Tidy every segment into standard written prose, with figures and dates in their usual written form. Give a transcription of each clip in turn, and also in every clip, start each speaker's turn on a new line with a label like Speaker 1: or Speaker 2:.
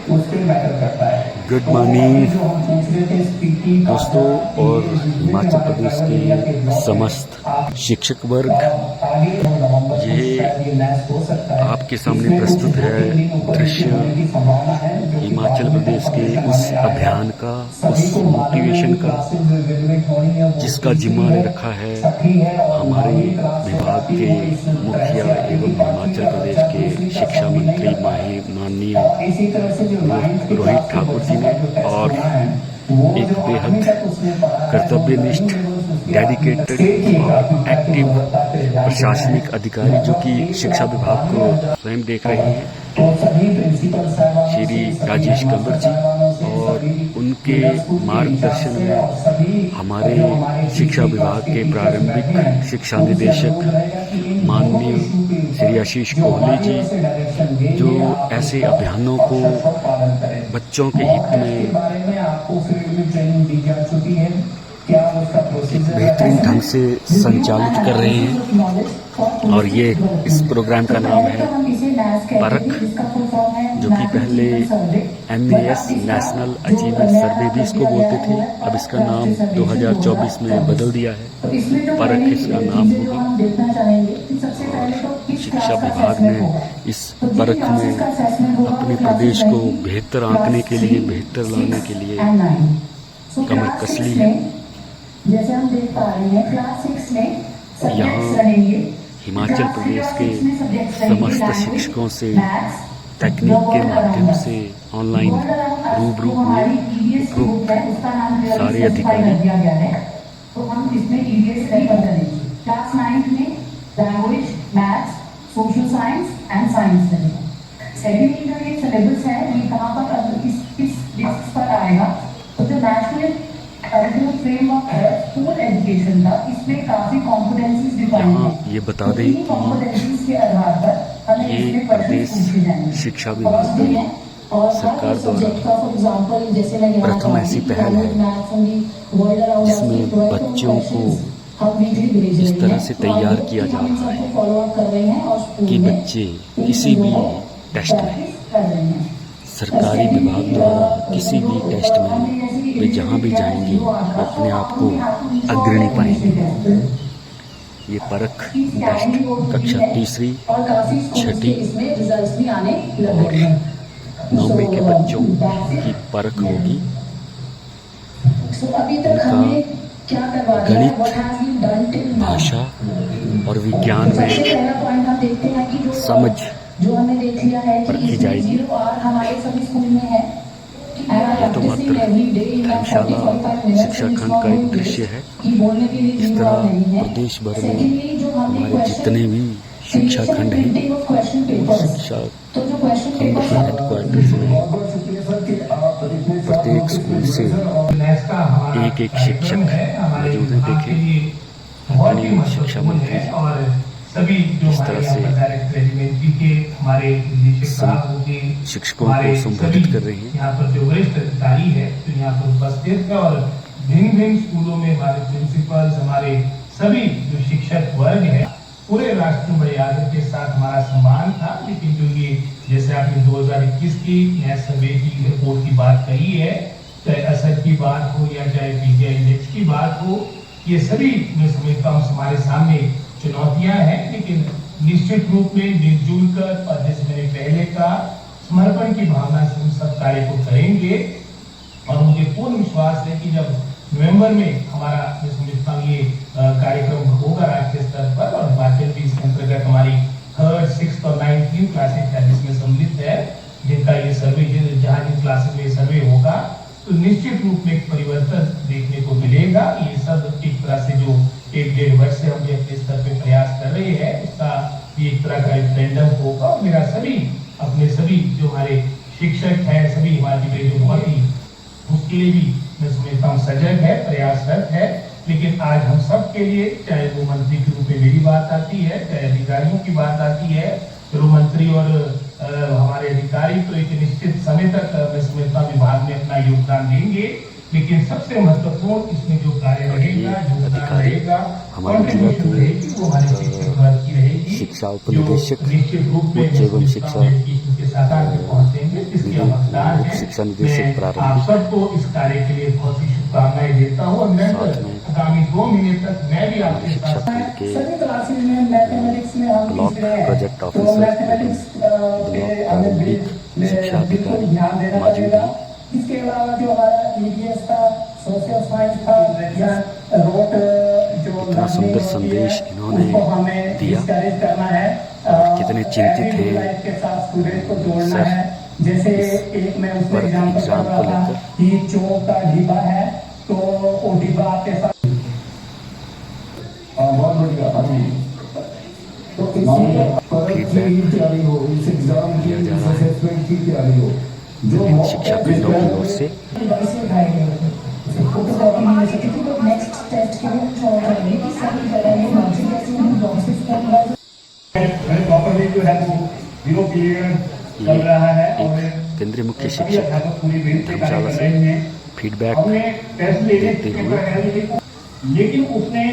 Speaker 1: Good morning दोस्तों और हिमाचल प्रदेश के समस्त शिक्षक वर्ग, ये आपके सामने प्रस्तुत है दृश्य हिमाचल प्रदेश के उस अभियान का, उस मोटिवेशन का जिसका जिम्मा ने रखा है हमारे विभाग के मुखिया एवं हिमाचल प्रदेश के शिक्षा मंत्री माननीय रोहित ठाकुर जी ने, और एक बेहद कर्तव्यनिष्ठ, डेडिकेटेड और एक्टिव प्रशासनिक अधिकारी जो कि शिक्षा विभाग को स्वयं देख रहे हैं, श्री राजेश कंवर जी, और उनके मार्गदर्शन में हमारे शिक्षा विभाग के प्रारंभिक शिक्षा निदेशक माननीय श्री आशीष कोहली जी, जो ऐसे अभियानों को बच्चों के हित में एक बेहतरीन ढंग से संचालित कर रहे हैं। और ये इस प्रोग्राम का नाम है परख, जो कि पहले NAS नेशनल अचीवमेंट सर्वे भी इसको बोलते थे, अब इसका नाम 2024 में बदल दिया है, परख इसका नाम होगा। शिक्षा विभाग ने इस परख में अपने प्रदेश को बेहतर आंकने के लिए, बेहतर लाने के लिए कमर कस ली है।
Speaker 2: जैसे हम देख पा रहे हैं क्लास 6 में
Speaker 1: यहाँ हिमाचल प्रदेश के समस्त शिक्षकों से तकनीक के माध्यम से ऑनलाइन रूबरू हुए उपरोक्त सारे अधिकारी।
Speaker 2: तो हम इसमें EVS नहीं बदलेंगे। क्लास 9 में language, maths, social science and science रहेगा। सेकेंड का ये सिलेबस है, ये कहाँ पर किस लिस्ट पर आएगा, तो जो नेशनल करिकुलम फ्रेमवर्क है स्कूल एजुकेशन का, इसमें काफी कॉम्पिटेंसीज डिफाइन है।
Speaker 1: ये बता दें कि
Speaker 2: कॉम्पिटेंसीज के आधार पर हमें इसमें
Speaker 1: प्रदेश शिक्षा विभाग की सरकार द्वारा प्रथम ऐसी पहल है जिसमें बच्चों को इस तरह से तैयार किया जा रहा है कि बच्चे किसी भी टेस्ट में, सरकारी विभाग द्वारा किसी भी टेस्ट में वे जहाँ भी जाएंगे वो अपने आप को अग्रणी पाएंगे। ये परख टेस्ट कक्षा 3री, 6ठी और 9वीं के बच्चों की परख होगी। उनका गणित, भाषा और विज्ञान में समझ परखी जाएगी। यह तो मात्र धर्मशाला शिक्षा खंड का एक दृश्य है। इस तरह प्रदेश भर में हमारे जितने भी शिक्षा खंड हैं, शिक्षा खंड के हेडक्वार्टर में प्रत्येक स्कूल से एक एक शिक्षक मौजूद हैं। देखें माननीय शिक्षा मंत्री इस तरह से शिक्षकों को संबोधित कर रहे हैं।
Speaker 3: यहाँ पर जो वरिष्ठ अधिकारी है तो यहाँ पर उपस्थित है, और भिन्न भिन्न स्कूलों में हमारे प्रिंसिपल, हमारे सभी जो शिक्षक वर्ग है, पूरे राष्ट्र मर्यादा के साथ हमारा सम्मान था। लेकिन जो ये जैसे आपने 2021 की नया सर्वे की रिपोर्ट की बात कही है, चाहे असर की बात हो या चाहे PGI इंडेक्स की बात हो, ये सभी मैं समझता हूँ हमारे सामने चुनौतियां हैं। लेकिन निश्चित रूप में मिलजुल कर, और जैसे मैंने पहले का समर्पण की भावना से हम सब कार्य को करेंगे। और मुझे पूर्ण विश्वास है कि जब नवंबर में हमारा मैं समझता हूँ ये कार्यक्रम होगा राष्ट्रीय स्तर पर, और हिमाचल भी इसके अंतर्गत हमारी 3rd, 6th और 9th क्लासेज है जिसमें सम्मिलित है, जिनका ये सर्वे, जहाँ जिन क्लासेज में सर्वे होगा, तो निश्चित रूप में एक परिवर्तन देखने को मिलेगा। ये सब एक तरह से जो 1-1.5 वर्ष से हम अपने स्तर पे प्रयास कर रहे हैं, उसका ये एक तरह का रेफरेंडम होगा। मेरा सभी अपने सभी जो हमारे शिक्षक हैं, सभी हिमाचली जो बहुत ही उसके लिए भी मैं समझता हूँ सजग है, प्रयासरत है। लेकिन आज हम सब के लिए, चाहे वो मंत्री के रूप में मेरी बात आती है, चाहे अधिकारियों की बात आती है, तो मंत्री और हमारे अधिकारी तो एक निश्चित समय तक मैं समझता हूँ विभाग में अपना योगदान देंगे। लेकिन सबसे महत्वपूर्ण इसमें जो कार्य रहेगा, योगदान रहेगा, कंट्रीब्यूशन रहेगी, वो हमारे शिक्षक वर्ग की रहेगी।
Speaker 1: शिक्षा उपनिदेशक
Speaker 3: निश्चित रूप में
Speaker 1: एवं शिक्षा
Speaker 3: के साथ पहुंचेंगे, जिसकी हम
Speaker 1: उप शिक्षा निदेशक
Speaker 3: मैं आप
Speaker 1: प्रारंभिक
Speaker 3: सबको इस कार्य के लिए बहुत ही शुभकामनाएं देता हूँ और निरंतर
Speaker 1: साथ में
Speaker 3: आगामी 2 महीने तक मैं भी
Speaker 1: हमारे
Speaker 3: आपके
Speaker 1: शिक्षा
Speaker 3: साथ
Speaker 1: खंड के
Speaker 2: सभी क्लासेज में मैथमेटिक्स में हम
Speaker 1: ब्लॉक
Speaker 2: तीसरे हैं।
Speaker 1: प्रोजेक्ट
Speaker 2: तो
Speaker 1: ऑफिसर
Speaker 2: मैथमेटिक्स
Speaker 1: ब्लॉक
Speaker 2: पे हमें
Speaker 1: प्रारंभिक शिक्षा
Speaker 2: बिल्कुल
Speaker 1: अधिकारी
Speaker 2: ध्यान देना
Speaker 1: मौजूद
Speaker 2: पड़ेगा।
Speaker 1: हैं।
Speaker 2: इसके अलावा जो हमारा ईवीएस था, सोशल साइंस था या रोट जो
Speaker 1: इतना सुंदर
Speaker 2: लर्निंग होती है
Speaker 1: संदेश इन्होंने
Speaker 2: उसको हमें
Speaker 1: दिया
Speaker 2: डिस्करेज करना है
Speaker 1: और कितने चिंतित
Speaker 2: everyday
Speaker 1: हैं
Speaker 2: लाइफ के साथ स्टूडेंट को जोड़ना
Speaker 1: सर
Speaker 2: है। जैसे
Speaker 1: इस
Speaker 2: एक मैं उसमें
Speaker 1: वर्ग
Speaker 2: एग्जांपल
Speaker 1: एग्जाम
Speaker 2: कर रहा
Speaker 1: को
Speaker 2: था
Speaker 1: लेकर।
Speaker 2: कि चौक का डिब्बा है तो वो डिब्बा आपके साथ बहुत बढ़िया। तो इसलिए
Speaker 1: फीडबैक
Speaker 2: तैयारी हो, इस एग्जाम की
Speaker 1: दिया जा रहा है
Speaker 2: असेसमेंट की तैयारी हो जो
Speaker 1: विभिन्न शिक्षा खंडों की ओर से।
Speaker 2: नेक्स्ट टेस्ट के लिए चाहिए कि सभी जगह ये लॉजिक जैसे हम लॉजिक
Speaker 3: प्रॉपर्ली जो है वो 0 पीरियड चल रहा है और
Speaker 1: एक केंद्रीय मुख्य
Speaker 3: सभी
Speaker 1: शिक्षक
Speaker 3: अध्यापक पूरी बेहतर कार्य
Speaker 1: धर्मशाला
Speaker 3: कर
Speaker 1: से
Speaker 3: रहे हैं।
Speaker 1: फीडबैक
Speaker 3: हमने टेस्ट लेने
Speaker 1: देते
Speaker 3: के
Speaker 1: हुए
Speaker 3: पहले लेकिन उसने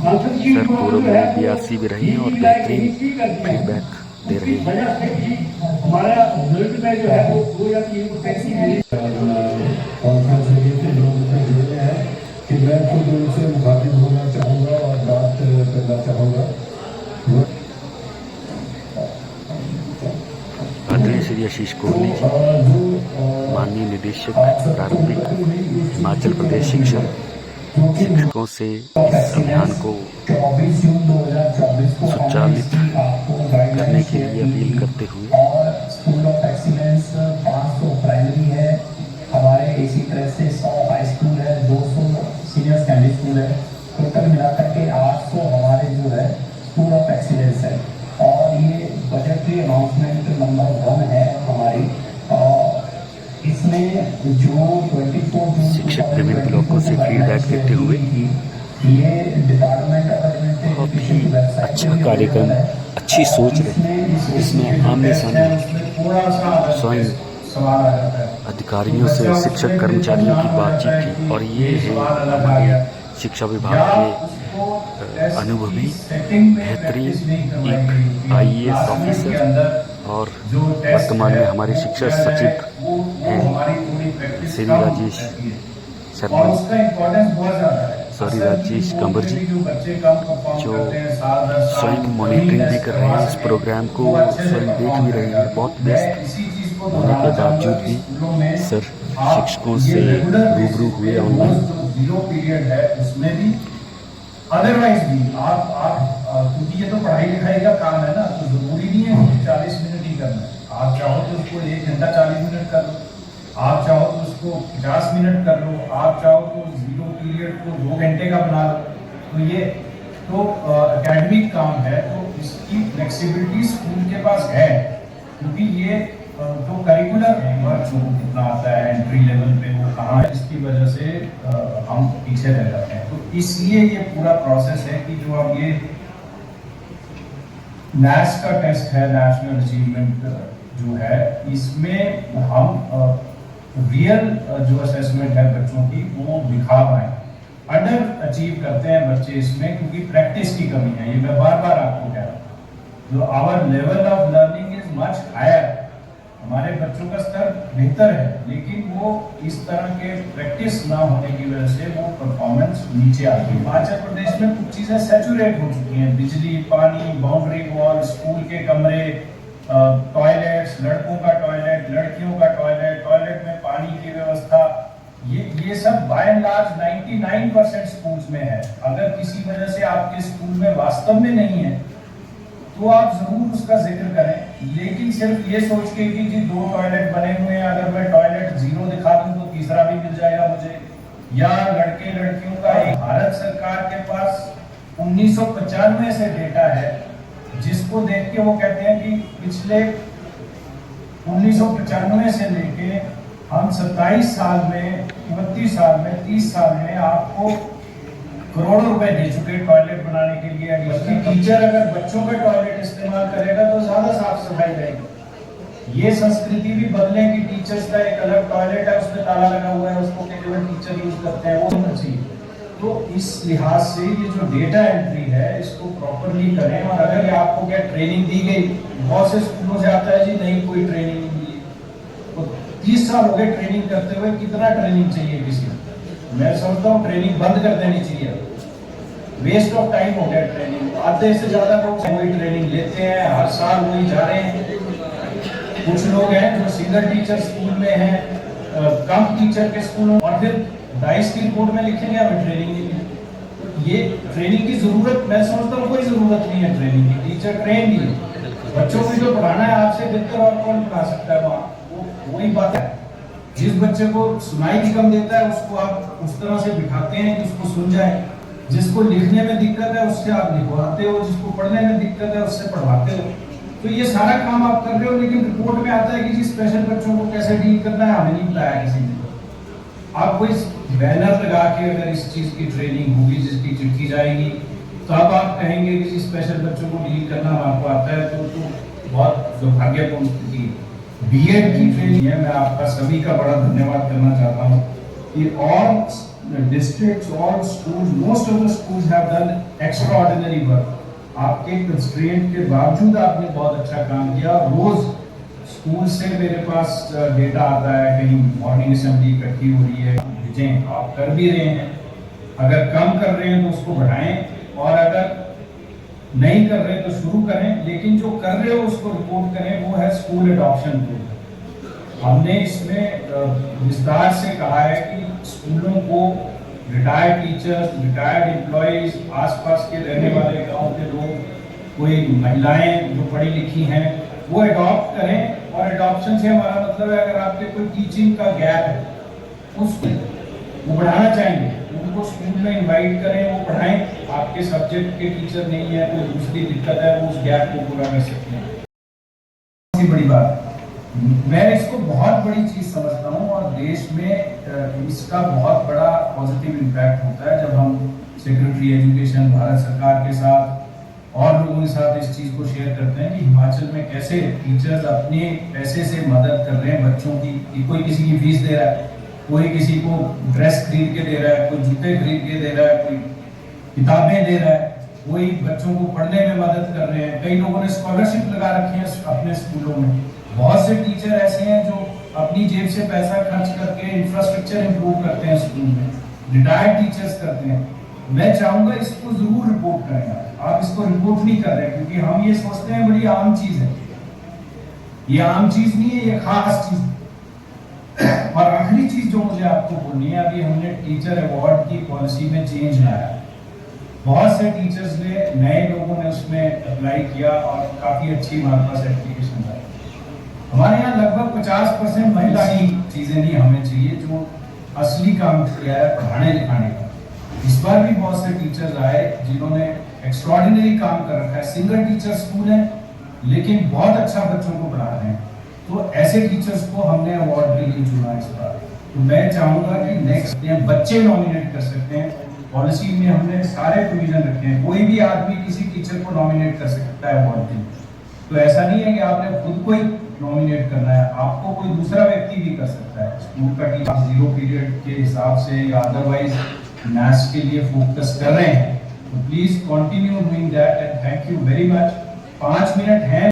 Speaker 3: आंसर शीट
Speaker 1: सर
Speaker 3: को
Speaker 1: पूर्व
Speaker 3: जो है
Speaker 1: में बीआरसी भी रही हैं और बेहतरीन फीडबैक दे रहे हैं।
Speaker 3: वजह से भी हमारा रिजल्ट में जो है वो 2 या 3% की मिली।
Speaker 4: कॉन्फ्रेंस के लोग जुड़े हैं कि मैं खुद उनसे मुखातिब होना चाहूँगा और बात करना चाहूँगा।
Speaker 1: आदरणीय श्री आशीष कोहली जी, माननीय निदेशक प्रारंभिक हिमाचल प्रदेश शिक्षा, शिक्षकों से इस अभियान को
Speaker 2: 24 जून 2024 को
Speaker 1: सुचालित करने के लिए अपील करते हुए
Speaker 2: और स्कूल ऑफ एक्सीलेंस 500 प्राइमरी है हमारे, इसी तरह से 100 हाई स्कूल है, 200 सीनियर सेकेंडरी स्कूल है, टोटल मिलाकर के 800 हमारे जो है स्कूल ऑफ एक्सीलेंस है। और ये बजटरी अनाउंसमेंट नंबर 1 है हमारी। और इसमें जो 24 जून
Speaker 1: शिक्षक विभिन्न ब्लॉकों से फीडबैक देते हुए
Speaker 2: ये डिपार्टमेंट ऑफ
Speaker 1: बहुत ही अच्छा कार्यक्रम, अच्छी सोच रही, इसमें आमने सामने स्वयं अधिकारियों से शिक्षक कर्मचारियों की बातचीत थी और ये है हमारे शिक्षा विभाग के अनुभवी बेहतरीन एक आईएएस ऑफिसर और वर्तमान में हमारे शिक्षा सचिव हैं श्री राजेश शर्मा, सॉरी राजेश कंवर जी, जो स्वयं मॉनिटरिंग भी कर रहे हैं इस प्रोग्राम को, स्वयं देख भी रहे हैं। बहुत व्यस्त होने के बावजूद भी सर शिक्षकों से रूबरू हुए ऑनलाइन।
Speaker 4: 0 पीरियड है उसमें भी अदरवाइज भी आप क्योंकि ये तो पढ़ाई लिखाई का काम है ना, तो जरूरी नहीं है कि 40 मिनट ही करना है। आप चाहो तो उसको 1 घंटा 40 मिनट कर लो, आप चाहो तो उसको 50 मिनट कर लो, आप चाहो तो 0 पीरियड को 2 घंटे का बना लो। तो ये तो एकेडमिक काम है, तो इसकी फ्लेक्सिबिलिटी स्कूल के पास है, क्योंकि ये जो करिकुलर वर्क जो कितना आता है एंट्री लेवल पे वो कहाँ है, इसकी वजह से हम पीछे रह जाते हैं। तो इसलिए ये पूरा प्रोसेस है कि जो अब ये NAS का टेस्ट है, नेशनल अचीवमेंट जो है, इसमें हम रियल जो असेसमेंट है बच्चों की वो दिखा पाए। अंडर अचीव करते हैं बच्चे इसमें क्योंकि प्रैक्टिस की कमी है, ये मैं बार बार आपको कह रहा हूँ। जो our level of learning is much higher, हमारे बच्चों का स्तर बेहतर है, लेकिन वो इस तरह के प्रैक्टिस ना होने की वजह से वो परफॉर्मेंस नीचे आती है। हिमाचल प्रदेश में कुछ चीजें सैचुरेट हो चुकी हैं, बिजली, पानी, बाउंड्री वॉल, स्कूल के कमरे, टॉयलेट्स, लड़कों का टॉयलेट, लड़कियों का टॉयलेट, टॉयलेट में पानी की व्यवस्था, ये सब बाय एंड लार्ज 99% स्कूल्स में है। अगर किसी वजह से आपके स्कूल में वास्तव में नहीं है तो आप जरूर उसका जिक्र करें, लेकिन सिर्फ ये सोच के कि जी 2 टॉयलेट बने हुए हैं, अगर मैं टॉयलेट 0 दिखा दूं तो तीसरा भी मिल जाएगा मुझे, या लड़के लड़कियों का एक। भारत सरकार के पास 1995 से डेटा है जिसको देख के वो कहते हैं कि पिछले 1995 से लेके हम 27 साल में, 29 साल में, 30 साल में आपको करोड़ों रुपए दे चुके टॉयलेट बनाने के लिए। बल्कि टीचर अगर बच्चों का टॉयलेट इस्तेमाल करेगा तो ज्यादा साफ सफाई रहेगी। ये संस्कृति भी बदले कि टीचर्स का एक अलग टॉयलेट है, उसमें ताला लगा हुआ है, उसको केवल टीचर यूज करते हैं, वो होना चाहिए। तो इस लिहाज से ये जो डेटा एंट्री है इसको प्रॉपरली करें। और अगर ये आपको क्या ट्रेनिंग दी गई, बहुत से स्कूलों से आता है जी नहीं कोई ट्रेनिंग नहीं मिली, तो 21 साल हो गए ट्रेनिंग करते हुए, कितना ट्रेनिंग चाहिए किसी को? मैं समझता हूँ ट्रेनिंग बंद कर देनी चाहिए। वेस्ट ऑफ टाइम हो गया ट्रेनिंग। आधे से ज्यादा लोग वही ट्रेनिंग लेते हैं, हर साल वही जा रहे हैं। कुछ लोग हैं जो सिंगल टीचर स्कूल में हैं, कम टीचर के स्कूलों, और फिर डाइस की रिपोर्ट में लिखेंगे हमें ट्रेनिंग नहीं है। ये ट्रेनिंग की जरूरत, मैं समझता हूँ कोई जरूरत नहीं है ट्रेनिंग की। टीचर ट्रेन ही है, बच्चों को जो पढ़ाना है आपसे बेहतर और कौन पढ़ा सकता है वहाँ। वही बात है, जिस बच्चे को सुनाई भी कम देता है उसको आप उस तरह से बिठाते हैं कि उसको सुन जाए। जिसको लिखने में दिक्कत है उससे आप लिखवाते हो, जिसको पढ़ने में दिक्कत है उससे पढ़वाते हो। तो ये सारा काम आप कर रहे हो, लेकिन रिपोर्ट में आता है कि जी स्पेशल बच्चों को कैसे डील करना है हमें नहीं बताया किसी ने। आप कोई बैनर लगा के अगर इस चीज की ट्रेनिंग होगी, जिसकी चिट्ठी जाएगी, तो अब आप कहेंगे कि जी स्पेशल बच्चों को डील करना आपको आता है, तो बहुत दुर्भाग्यपूर्ण स्थिति है। बीएड की ट्रेनिंग है, मैं आपका सभी का बड़ा धन्यवाद करना चाहता हूँ कि all districts, all schools, most of the schools have done extraordinary work. आपके कंस्ट्रेंट के बावजूद आपने बहुत अच्छा काम किया। रोज स्कूल से मेरे पास डेटा आता है, कहीं मॉर्निंग असेंबली इकट्ठी हो रही है, भेजें, आप कर भी रहे हैं। अगर कम कर रहे हैं तो उसको बढ़ाएं, और अगर नहीं कर रहे तो शुरू करें, लेकिन जो कर रहे हो उसको रिपोर्ट करें। वो है स्कूल एडॉप्शन टूल। हमने इसमें विस्तार से कहा है कि स्कूलों को रिटायर्ड टीचर्स, रिटायर्ड एम्प्लॉयज, आसपास के रहने वाले गांव के लोग, कोई महिलाएं जो पढ़ी लिखी हैं, वो एडॉप्ट करें। और एडॉप्शन से हमारा मतलब है अगर आपके कोई टीचिंग का गैप है उसको वो बढ़ाना चाहेंगे, उनको स्कूल में इनवाइट करें, वो पढ़ाएं। आपके सब्जेक्ट के टीचर नहीं है, कोई दूसरी दिक्कत है, वो उस गैप को पूरा कर सकते हैं। बड़ी बात, मैं इसको बहुत बड़ी चीज समझता हूँ, और देश में इसका बहुत बड़ा पॉजिटिव इम्पैक्ट होता है जब हम सेक्रेटरी एजुकेशन भारत सरकार के साथ और लोगों के साथ इस चीज को शेयर करते हैं कि हिमाचल में कैसे टीचर्स अपने पैसे से मदद कर रहे हैं बच्चों की। कोई किसी की फीस दे रहा है, कोई किसी को ड्रेस खरीद के दे रहा है, कोई जूते खरीद के दे रहा है, कोई किताबें दे रहा है, कोई बच्चों को पढ़ने में मदद कर रहे हैं। कई लोगों ने स्कॉलरशिप लगा रखी है अपने स्कूलों में। बहुत से टीचर ऐसे हैं जो अपनी जेब से पैसा खर्च करके इंफ्रास्ट्रक्चर इंप्रूव करते हैं स्कूल में, रिटायर्ड टीचर्स करते हैं। मैं चाहूंगा इसको जरूर रिपोर्ट करें। आप इसको रिपोर्ट नहीं कर रहे क्योंकि हम ये सोचते हैं बड़ी आम चीज है। ये आम चीज नहीं है, ये खास चीज। और आखिरी चीज जो मुझे आपको बोलनी है, अभी हमने टीचर अवार्ड की पॉलिसी में चेंज लाया। बहुत से टीचर्स ने, नए लोगों ने उसमें अप्लाई किया और काफी अच्छी हमारे पास एप्लीकेशन आई। हमारे यहाँ लगभग 50% महिला ही चीजें नहीं हमें चाहिए जो असली काम किया है पढ़ाने लिखाने का। इस बार भी बहुत से टीचर्स आए जिन्होंने एक्स्ट्राऑर्डिनरी काम कर रखा है। सिंगल टीचर स्कूल है लेकिन बहुत अच्छा बच्चों को पढ़ा रहे हैं, तो ऐसे टीचर्स को हमने अवार्ड के लिए चुना इस बार। तो मैं चाहूंगा कि नेक्स्ट बच्चे नॉमिनेट कर सकते हैं। पॉलिसी में हमने सारे प्रोविजन रखे हैं, कोई भी आदमी किसी टीचर को नॉमिनेट कर सकता है अवार्ड के लिए। तो ऐसा नहीं है कि आपने खुद को ही नॉमिनेट करना है, आपको कोई दूसरा व्यक्ति भी कर सकता है। स्कूल का टीचर 0 पीरियड के हिसाब से या अदरवाइज मैथ्स के लिए फोकस कर रहे हैं, तो please continue doing that and thank you very much. 5 minute है।